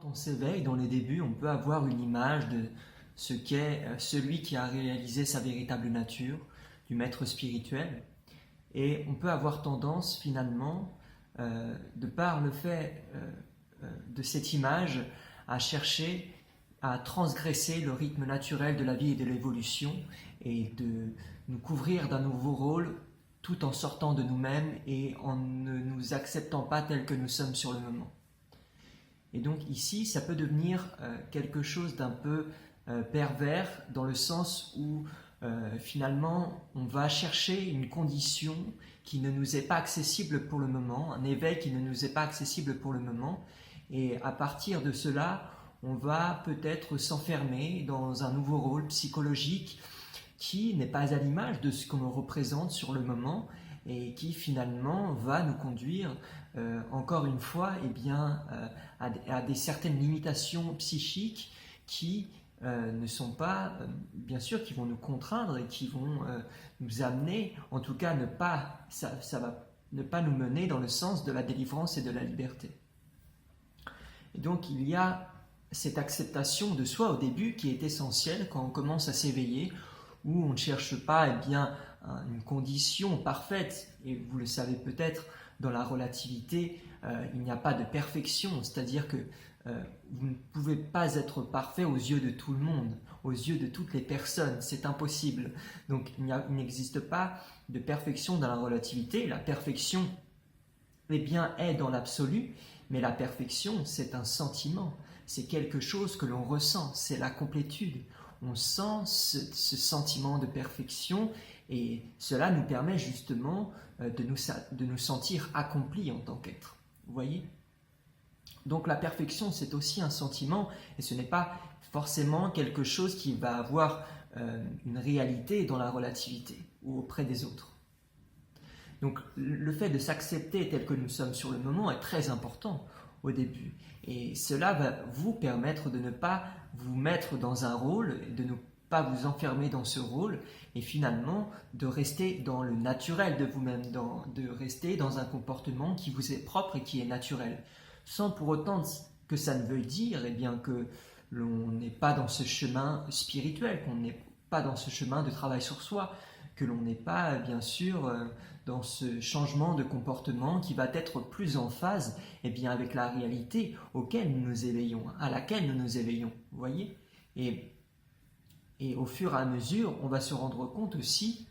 Quand on s'éveille dans les débuts, on peut avoir une image de ce qu'est celui qui a réalisé sa véritable nature, du maître spirituel. Et on peut avoir tendance finalement, de par le fait de cette image, à chercher à transgresser le rythme naturel de la vie et de l'évolution et de nous couvrir d'un nouveau rôle tout en sortant de nous-mêmes et en ne nous acceptant pas tels que nous sommes sur le moment. Et donc ici, ça peut devenir quelque chose d'un peu pervers dans le sens où finalement on va chercher une condition qui ne nous est pas accessible pour le moment, un éveil qui ne nous est pas accessible pour le moment, et à partir de cela, on va peut-être s'enfermer dans un nouveau rôle psychologique qui n'est pas à l'image de ce qu'on représente sur le moment et qui finalement va nous conduire encore une fois à des certaines limitations psychiques qui ne sont pas, bien sûr, qui vont nous contraindre et qui vont nous amener, en tout cas ça va ne pas nous mener dans le sens de la délivrance et de la liberté. Et donc il y a cette acceptation de soi au début qui est essentielle quand on commence à s'éveiller, où on ne cherche pas une condition parfaite, et vous le savez peut-être, dans la relativité, il n'y a pas de perfection, c'est-à-dire que vous ne pouvez pas être parfait aux yeux de tout le monde, aux yeux de toutes les personnes, c'est impossible. Donc il n'existe pas de perfection dans la relativité, la perfection est dans l'absolu, mais la perfection c'est un sentiment, c'est quelque chose que l'on ressent, c'est la complétude. On sent ce sentiment de perfection et cela nous permet justement de nous sentir accomplis en tant qu'être. Vous voyez ? Donc la perfection, c'est aussi un sentiment et ce n'est pas forcément quelque chose qui va avoir une réalité dans la relativité ou auprès des autres. Donc le fait de s'accepter tel que nous sommes sur le moment est très important au début. Et cela va vous permettre de ne pas vous mettre dans un rôle, de ne pas vous enfermer dans ce rôle et finalement de rester dans le naturel de vous-même, de rester dans un comportement qui vous est propre et qui est naturel. Sans pour autant que ça ne veuille dire que l'on n'est pas dans ce chemin spirituel, qu'on n'est pas dans ce chemin de travail sur soi, que l'on n'est pas bien sûr dans ce changement de comportement qui va être plus en phase avec la réalité auquel nous nous éveillons, à laquelle nous nous éveillons, vous voyez ? Et au fur et à mesure, on va se rendre compte aussi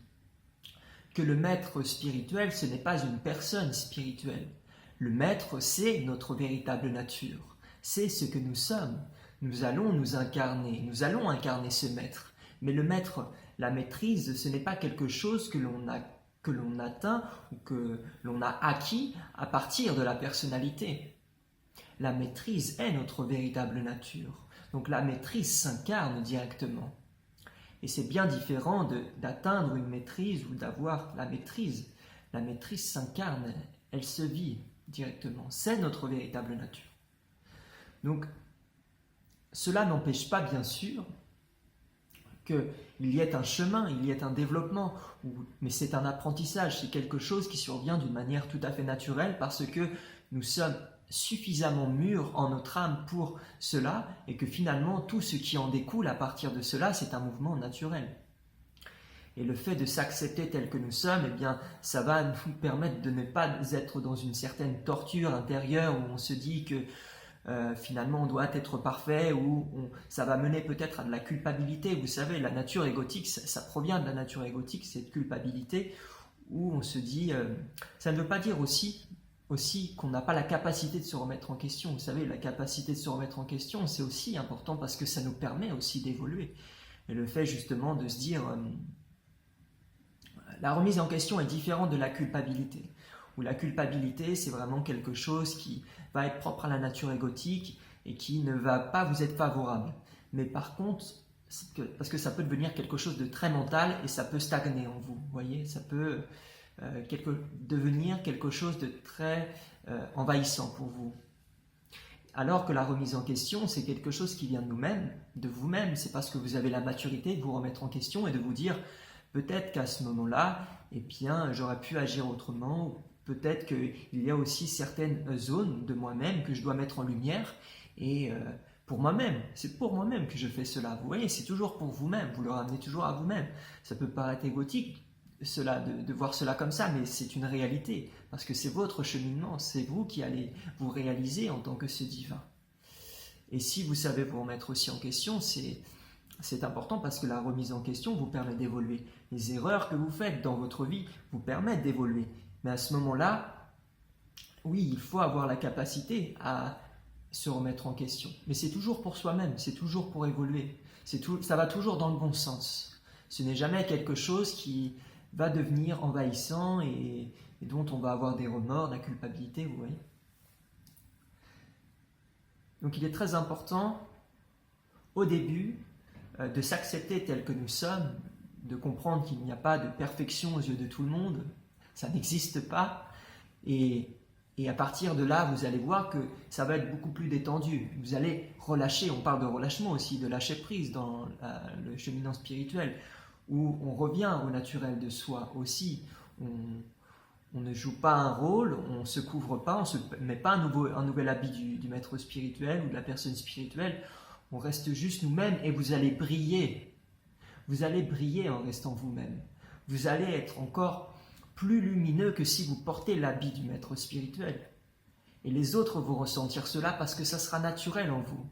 que le maître spirituel, ce n'est pas une personne spirituelle. Le maître, c'est notre véritable nature, c'est ce que nous sommes. Nous allons nous incarner, nous allons incarner ce maître. Mais le maître, la maîtrise, ce n'est pas quelque chose que l'on atteint ou que l'on a acquis à partir de la personnalité. La maîtrise est notre véritable nature. Donc la maîtrise s'incarne directement. Et c'est bien différent d'atteindre une maîtrise ou d'avoir la maîtrise. La maîtrise s'incarne, elle se vit directement. C'est notre véritable nature. Donc cela n'empêche pas bien sûr qu'il y ait un chemin, il y ait un développement, mais c'est un apprentissage, c'est quelque chose qui survient d'une manière tout à fait naturelle parce que nous sommes suffisamment mûrs en notre âme pour cela et que finalement tout ce qui en découle à partir de cela, c'est un mouvement naturel. Et le fait de s'accepter tel que nous sommes, ça va nous permettre de ne pas être dans une certaine torture intérieure où on se dit que finalement on doit être parfait ou ça va mener peut-être à de la culpabilité. Vous savez, la nature égotique, ça provient de la nature égotique, cette culpabilité où on se dit, ça ne veut pas dire aussi qu'on n'a pas la capacité de se remettre en question. Vous savez, la capacité de se remettre en question, c'est aussi important parce que ça nous permet aussi d'évoluer. Et le fait justement de se dire, la remise en question est différente de la culpabilité. Où la culpabilité, c'est vraiment quelque chose qui va être propre à la nature égotique et qui ne va pas vous être favorable. Mais par contre, parce que ça peut devenir quelque chose de très mental et ça peut stagner en vous, vous voyez, ça peut devenir quelque chose de très envahissant pour vous. Alors que la remise en question, c'est quelque chose qui vient de nous-mêmes, de vous-même, c'est parce que vous avez la maturité de vous remettre en question et de vous dire peut-être qu'à ce moment-là, j'aurais pu agir autrement. Peut-être qu'il y a aussi certaines zones de moi-même que je dois mettre en lumière Et pour moi-même, c'est pour moi-même que je fais cela. Vous voyez, c'est toujours pour vous-même, vous le ramenez toujours à vous-même. Ça peut paraître égotique, cela, de voir cela comme ça, mais c'est une réalité, parce que c'est votre cheminement, c'est vous qui allez vous réaliser en tant que ce divin. Et si vous savez vous remettre aussi en question, c'est important parce que la remise en question vous permet d'évoluer. Les erreurs que vous faites dans votre vie vous permettent d'évoluer. Mais à ce moment-là, oui, il faut avoir la capacité à se remettre en question. Mais c'est toujours pour soi-même, c'est toujours pour évoluer. Ça va toujours dans le bon sens. Ce n'est jamais quelque chose qui va devenir envahissant et dont on va avoir des remords, de la culpabilité, vous voyez. Donc il est très important, au début, de s'accepter tel que nous sommes, de comprendre qu'il n'y a pas de perfection aux yeux de tout le monde, ça n'existe pas, et à partir de là, vous allez voir que ça va être beaucoup plus détendu. Vous allez relâcher, on parle de relâchement aussi, de lâcher prise dans le cheminement spirituel, où on revient au naturel de soi aussi. On ne joue pas un rôle, on ne se couvre pas, on ne se met pas un nouvel habit du maître spirituel ou de la personne spirituelle. On reste juste nous-mêmes et vous allez briller. Vous allez briller en restant vous-même. Vous allez être encore plus lumineux que si vous portez l'habit du maître spirituel. Et les autres vont ressentir cela parce que ça sera naturel en vous.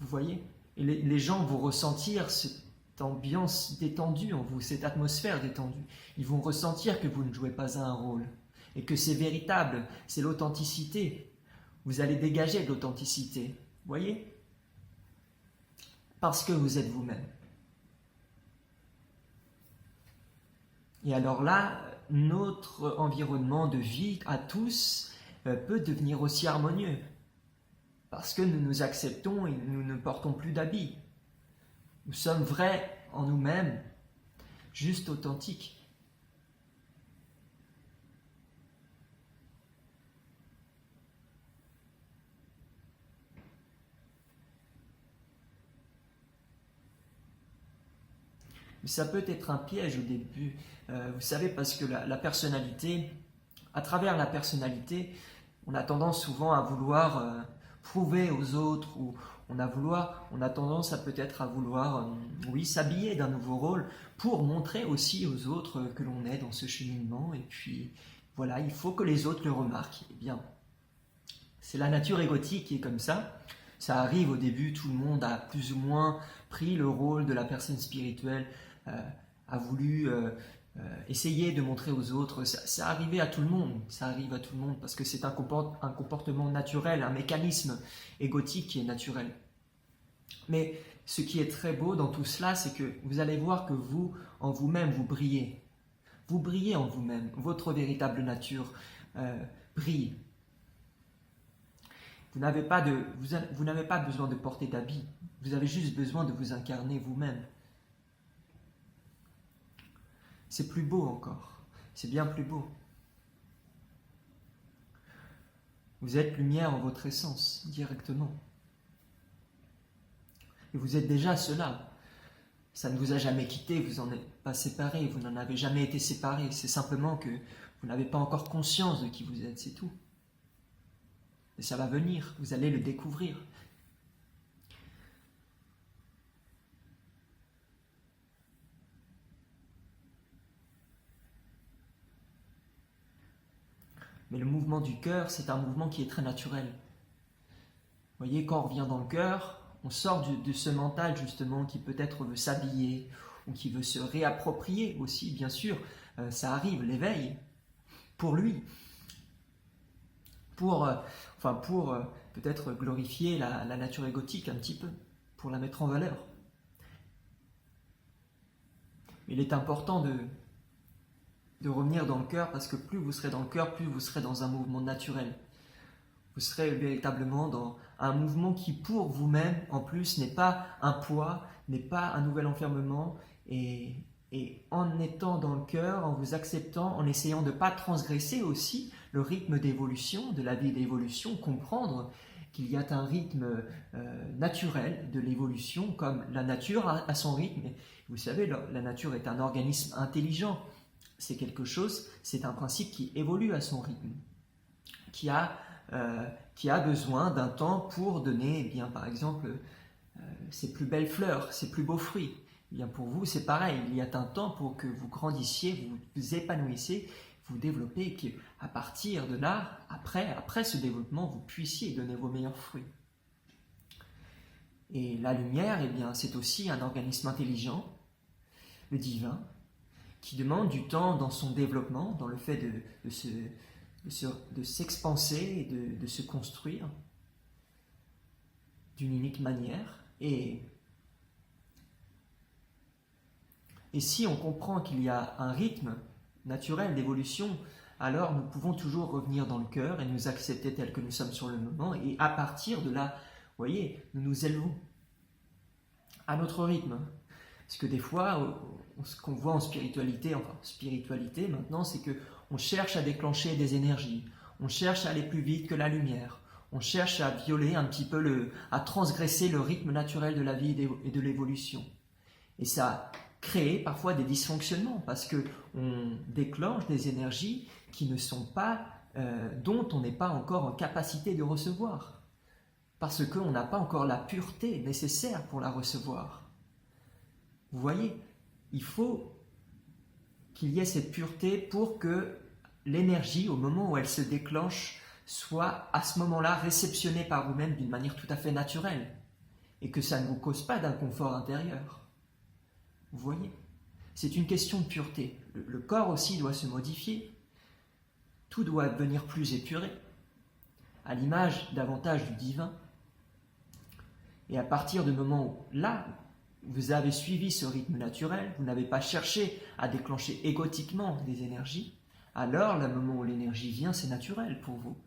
Vous voyez? Et les gens vont ressentir cette ambiance détendue en vous, cette atmosphère détendue. Ils vont ressentir que vous ne jouez pas un rôle et que c'est véritable, c'est l'authenticité. Vous allez dégager de l'authenticité. Vous voyez? Parce que vous êtes vous-même. Et alors là, notre environnement de vie à tous peut devenir aussi harmonieux. Parce que nous nous acceptons et nous ne portons plus d'habits. Nous sommes vrais en nous-mêmes, juste authentiques. Mais ça peut être un piège au début, vous savez, parce que la personnalité, à travers la personnalité, on a tendance souvent à vouloir prouver aux autres, ou on a tendance à peut-être à vouloir, oui, s'habiller d'un nouveau rôle pour montrer aussi aux autres que l'on est dans ce cheminement. Et puis, voilà, il faut que les autres le remarquent. Eh bien, c'est la nature égotique qui est comme ça. Ça arrive au début, tout le monde a plus ou moins pris le rôle de la personne spirituelle, a voulu essayer de montrer aux autres. Ça arrive à tout le monde, ça arrive à tout le monde parce que c'est un comportement naturel, un mécanisme égotique qui est naturel. Mais ce qui est très beau dans tout cela, c'est que vous allez voir que vous, en vous-même, vous brillez. Vous brillez en vous-même, votre véritable nature brille. Vous n'avez pas besoin de porter d'habits, vous avez juste besoin de vous incarner vous-même. C'est plus beau encore, c'est bien plus beau. Vous êtes lumière en votre essence, directement. Et vous êtes déjà cela. Ça ne vous a jamais quitté, vous n'en êtes pas séparé, vous n'en avez jamais été séparé. C'est simplement que vous n'avez pas encore conscience de qui vous êtes, c'est tout. Et ça va venir, vous allez le découvrir. Mais le mouvement du cœur, c'est un mouvement qui est très naturel. Vous voyez, quand on revient dans le cœur, on sort de ce mental justement qui peut-être veut s'habiller ou qui veut se réapproprier aussi, bien sûr. Ça arrive, l'éveil, pour lui. Pour peut-être glorifier la nature égotique un petit peu, pour la mettre en valeur. Mais il est important de revenir dans le cœur, parce que plus vous serez dans le cœur, plus vous serez dans un mouvement naturel. Vous serez véritablement dans un mouvement qui, pour vous-même, en plus, n'est pas un poids, n'est pas un nouvel enfermement, et en étant dans le cœur, en vous acceptant, en essayant de ne pas transgresser aussi le rythme d'évolution, de la vie d'évolution, comprendre qu'il y a un rythme naturel de l'évolution, comme la nature a son rythme. Vous savez, la nature est un organisme intelligent. C'est quelque chose, c'est un principe qui évolue à son rythme, qui a qui a besoin d'un temps pour donner, eh bien, par exemple, ses plus belles fleurs, ses plus beaux fruits. Eh bien, pour vous, c'est pareil. Il y a un temps pour que vous grandissiez, vous vous épanouissiez, vous développez, et qu'à partir de là, après ce développement, vous puissiez donner vos meilleurs fruits. Et la lumière, eh bien, c'est aussi un organisme intelligent, le divin, qui demande du temps dans son développement, dans le fait de s'expanser et de se construire d'une unique manière. Et si on comprend qu'il y a un rythme naturel d'évolution, alors nous pouvons toujours revenir dans le cœur et nous accepter tels que nous sommes sur le moment, et à partir de là, vous voyez, nous nous élevons à notre rythme. Parce que des fois, ce qu'on voit en spiritualité maintenant, c'est qu'on cherche à déclencher des énergies, on cherche à aller plus vite que la lumière, on cherche à violer un petit peu, à transgresser le rythme naturel de la vie et de l'évolution. Et ça crée parfois des dysfonctionnements, parce qu'on déclenche des énergies qui ne sont pas, dont on n'est pas encore en capacité de recevoir, parce qu'on n'a pas encore la pureté nécessaire pour la recevoir. Vous voyez, il faut qu'il y ait cette pureté pour que l'énergie, au moment où elle se déclenche, soit à ce moment-là réceptionnée par vous-même d'une manière tout à fait naturelle, et que ça ne vous cause pas d'inconfort intérieur. Vous voyez, c'est une question de pureté. Le corps aussi doit se modifier. Tout doit devenir plus épuré, à l'image davantage du divin. Et à partir du moment où, là, vous avez suivi ce rythme naturel, vous n'avez pas cherché à déclencher égotiquement des énergies, alors le moment où l'énergie vient, c'est naturel pour vous.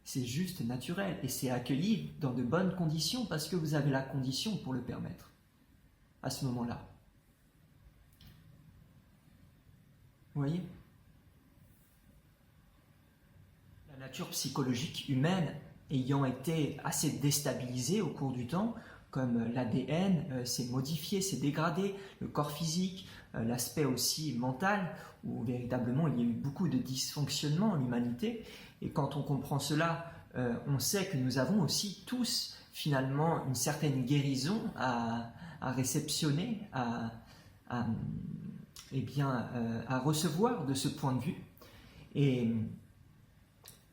C'est juste naturel et c'est accueilli dans de bonnes conditions parce que vous avez la condition pour le permettre à ce moment-là. Vous voyez ? La nature psychologique humaine ayant été assez déstabilisée au cours du temps, comme l'ADN s'est modifié, s'est dégradé, le corps physique, l'aspect aussi mental, où véritablement il y a eu beaucoup de dysfonctionnements en l'humanité. Et quand on comprend cela, on sait que nous avons aussi tous finalement une certaine guérison à réceptionner, à recevoir de ce point de vue. Et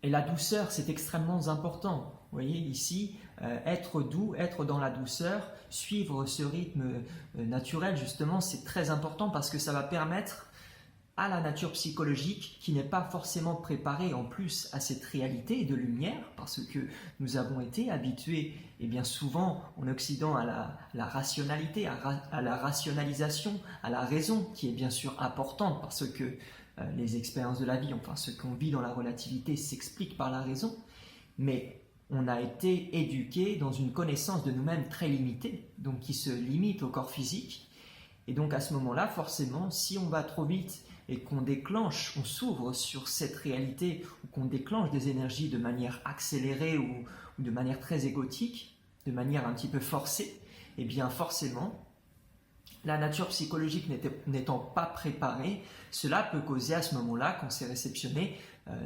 la douceur, c'est extrêmement important. Vous voyez, ici, être doux, être dans la douceur, suivre ce rythme naturel, justement, c'est très important parce que ça va permettre à la nature psychologique, qui n'est pas forcément préparée en plus à cette réalité de lumière, parce que nous avons été habitués, et bien souvent en Occident, à la rationalité, à la rationalisation, à la raison, qui est bien sûr importante, parce que les expériences de la vie, enfin ce qu'on vit dans la relativité s'explique par la raison, mais on a été éduqués dans une connaissance de nous-mêmes très limitée, donc qui se limite au corps physique, et donc à ce moment-là, forcément, si on va trop vite et qu'on déclenche, on s'ouvre sur cette réalité, ou qu'on déclenche des énergies de manière accélérée ou de manière très égotique, de manière un petit peu forcée, et bien forcément, la nature psychologique n'étant pas préparée, cela peut causer à ce moment-là, quand c'est réceptionné,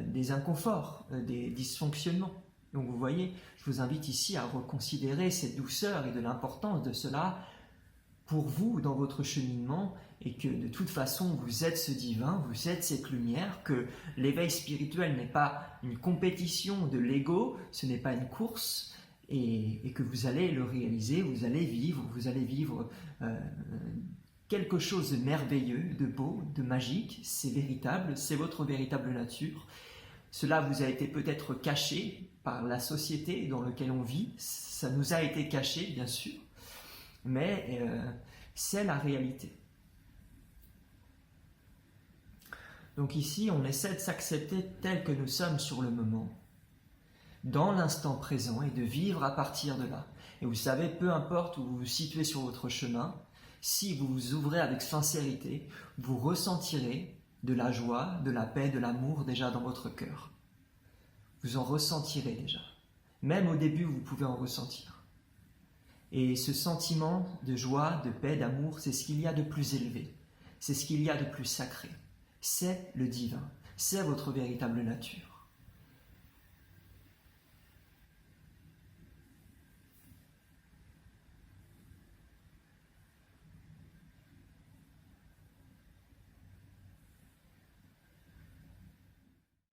des inconforts, des dysfonctionnements. Donc vous voyez, je vous invite ici à reconsidérer cette douceur et de l'importance de cela pour vous dans votre cheminement, et que de toute façon vous êtes ce divin, vous êtes cette lumière, que l'éveil spirituel n'est pas une compétition de l'ego, ce n'est pas une course, et que vous allez le réaliser, vous allez vivre quelque chose de merveilleux, de beau, de magique, c'est véritable, c'est votre véritable nature. Cela vous a été peut-être caché par la société dans laquelle on vit, ça nous a été caché bien sûr, mais c'est la réalité. Donc ici, on essaie de s'accepter tel que nous sommes sur le moment, dans l'instant présent, et de vivre à partir de là. Et vous savez, peu importe où vous vous situez sur votre chemin, si vous vous ouvrez avec sincérité, vous ressentirez de la joie, de la paix, de l'amour déjà dans votre cœur. Vous en ressentirez déjà. Même au début, vous pouvez en ressentir. Et ce sentiment de joie, de paix, d'amour, c'est ce qu'il y a de plus élevé. C'est ce qu'il y a de plus sacré. C'est le divin. C'est votre véritable nature.